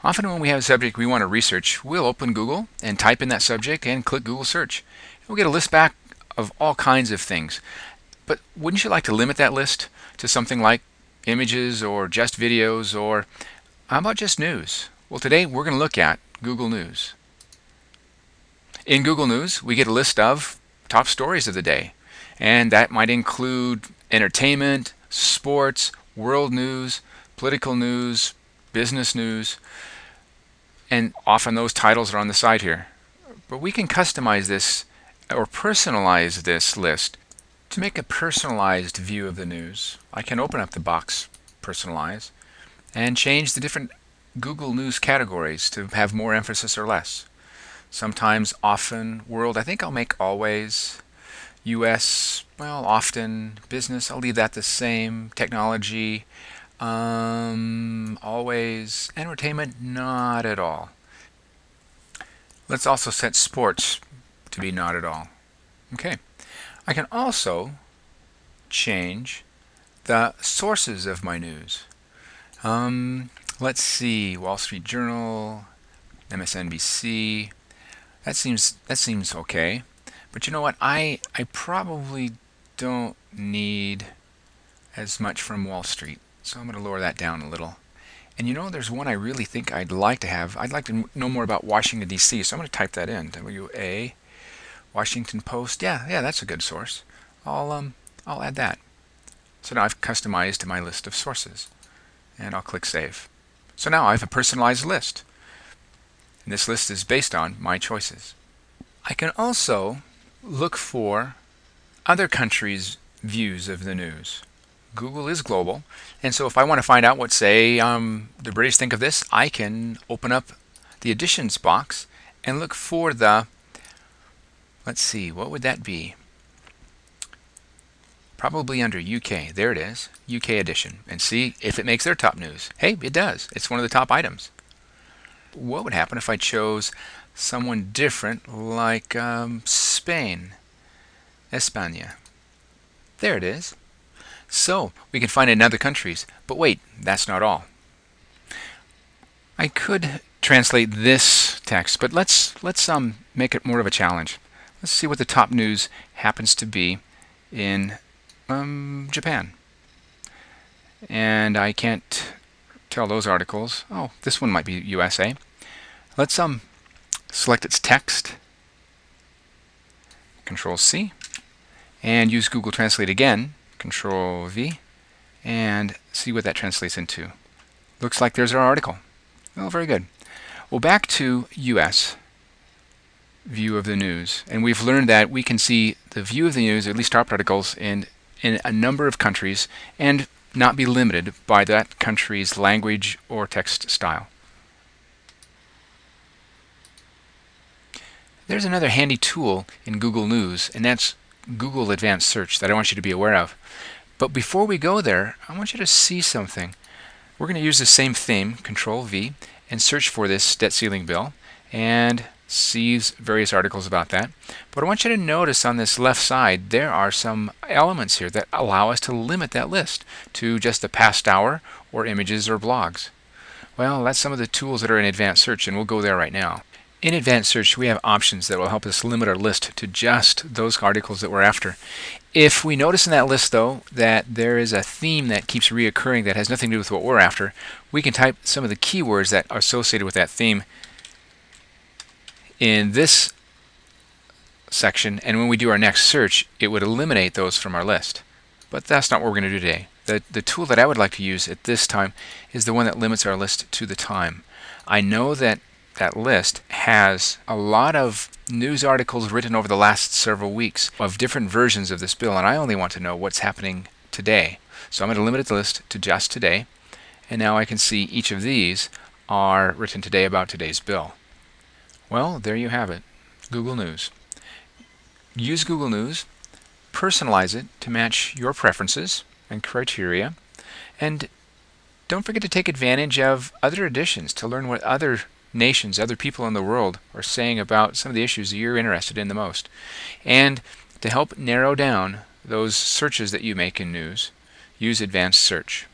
Often when we have a subject we want to research, we'll open Google and type in that subject and click Google search. We'll get a list back of all kinds of things. But wouldn't you like to limit that list to something like images or just videos, or how about just news? Well, today we're going to look at Google News. In Google News, we get a list of top stories of the day, and that might include entertainment, sports, world news, political news, business news, and often those titles are on the side here. But we can customize this or personalize this list. To make a personalized view of the news, I can open up the box Personalize and change the different Google News categories to have more emphasis or less. Sometimes, often, world, I think I'll make always. US, well, often. Business, I'll leave that the same. Technology, always. Entertainment, not at all. Let's also set sports to be not at all. Okay. I can also change the sources of my news. Let's see, Wall Street Journal, MSNBC. That seems okay. But you know what? I probably don't need as much from Wall Street. So I'm going to lower that down a little. And you know, there's one I really think I'd like to have. I'd like to know more about Washington, D.C. So I'm going to type that in. WA, Washington Post. Yeah, that's a good source. I'll add that. So now I've customized my list of sources. And I'll click Save. So now I have a personalized list. And this list is based on my choices. I can also look for other countries' views of the news. Google is global, and so if I want to find out what, say, the British think of this, I can open up the Editions box and look for the, let's see, what would that be? Probably under UK. There it is, UK edition, and see if it makes their top news. Hey, it does. It's one of the top items. What would happen if I chose someone different, like Spain, España? There it is. So we can find it in other countries. But wait, that's not all. I could translate this text, but let's make it more of a challenge. Let's see what the top news happens to be in Japan. And I can't tell those articles. Oh, this one might be USA. Let's select its text, Control C, and use Google Translate again, Control V, and see what that translates into. Looks like there's our article. Well, very good. Well, back to US view of the news, and we've learned that we can see the view of the news, at least top articles, in a number of countries, and not be limited by that country's language or text style. There's another handy tool in Google News, and that's Google Advanced Search that I want you to be aware of. But before we go there, I want you to see something. We're going to use the same theme, Control V, and search for this debt ceiling bill and see various articles about that. But I want you to notice on this left side there are some elements here that allow us to limit that list to just the past hour or images or blogs. Well, that's some of the tools that are in Advanced Search, and we'll go there right now. In Advanced Search, we have options that will help us limit our list to just those articles that we're after. If we notice in that list, though, that there is a theme that keeps reoccurring that has nothing to do with what we're after, we can type some of the keywords that are associated with that theme in this section, and when we do our next search, it would eliminate those from our list. But that's not what we're going to do today. The tool that I would like to use at this time is the one that limits our list to the time. I know that that list has a lot of news articles written over the last several weeks of different versions of this bill, and I only want to know what's happening today. So I'm going to limit the list to just today, and now I can see each of these are written today about today's bill. Well, there you have it, Google News. Use Google News, personalize it to match your preferences and criteria, and don't forget to take advantage of other editions to learn what other nations, other people in the world are saying about some of the issues that you're interested in the most. And to help narrow down those searches that you make in news, use Advanced Search.